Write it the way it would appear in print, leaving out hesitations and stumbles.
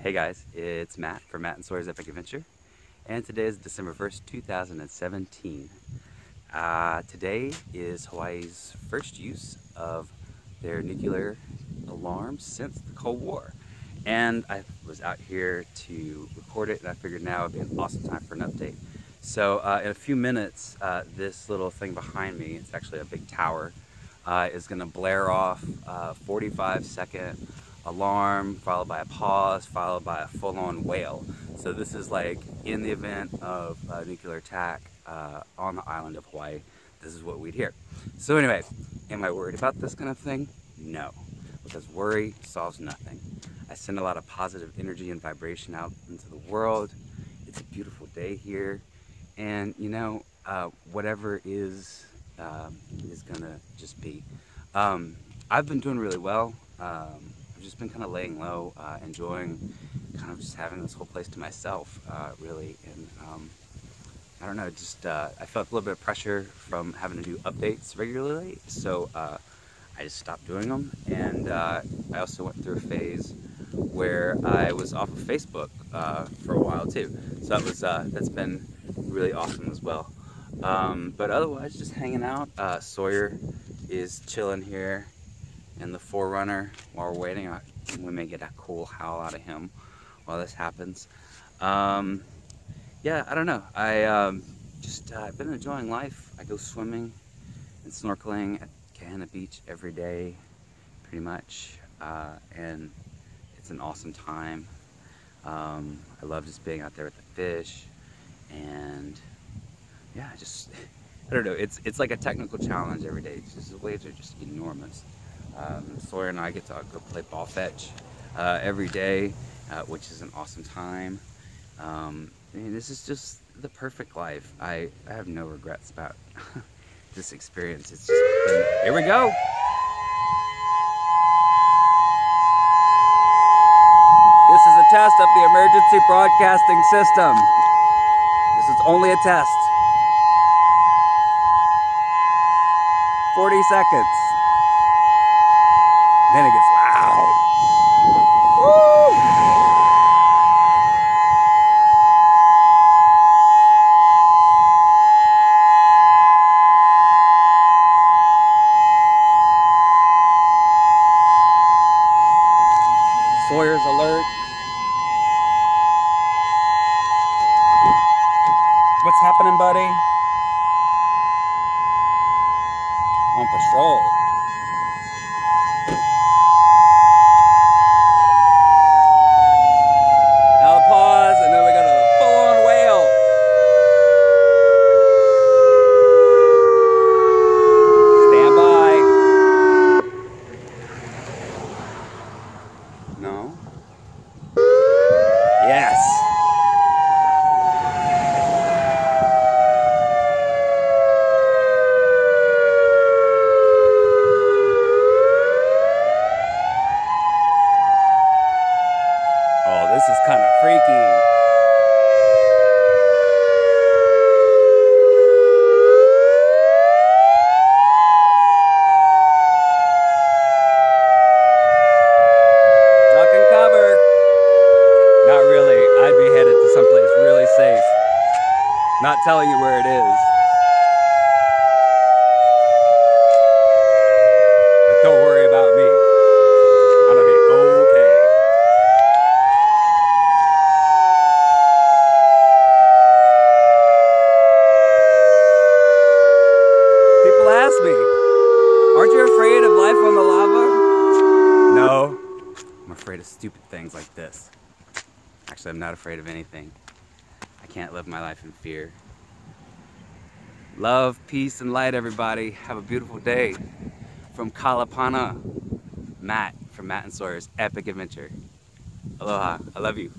Hey guys, it's Matt from Matt and Sawyer's Epic Adventure, and today is December 1st, 2017. Today is Hawaii's first use of their nuclear alarm since the Cold War. And I was out here to record it, and I figured now would be an awesome time for an update. So in a few minutes, this little thing behind me, it's actually a big tower, is going to blare off a 45-second alarm, followed by a pause, followed by a full-on wail. So this is like in the event of a nuclear attack on the island of Hawaii, this is what we'd hear. So anyway, am I worried about this kind of thing? No, because worry solves nothing. I send a lot of positive energy and vibration out into the world. It's a beautiful day here, and you know, whatever is gonna just be. I've been doing really well. I've just been kind of laying low, enjoying kind of just having this whole place to myself, really. And I don't know, just I felt a little bit of pressure from having to do updates regularly, so I just stopped doing them. And I also went through a phase where I was off of Facebook for a while too. So that was that's been really awesome as well. But otherwise, just hanging out. Sawyer is chilling here in the Forerunner while we're waiting. We may get a cool howl out of him while this happens. Yeah, I don't know. I've been enjoying life. I go swimming and snorkeling at Kahana Beach every day, pretty much, and it's an awesome time. I love just being out there with the fish, and yeah, I don't know. It's like a technical challenge every day. It's just, the waves are just enormous. Sawyer and I get to go play ball fetch every day, which is an awesome time. And this is just the perfect life. I have no regrets about this experience. It's just been, here we go. This is a test of the emergency broadcasting system. This is only a test. 40 seconds. Then it gets loud. Woo! Sawyer's alert. What's happening, buddy? On patrol. No? Yes! Oh, this is kind of freaky. Duck and cover. Not really. I'd be headed to someplace really safe. Not telling you where it is. But don't worry about me. I'm gonna be okay. People ask me, aren't you afraid of life on the lava? No. I'm afraid of stupid things like this. Actually, I'm not afraid of anything. I can't live my life in fear. Love, peace, and light, everybody. Have a beautiful day. From Kalapana, Matt from Matt and Sawyer's Epic Adventure. Aloha. I love you.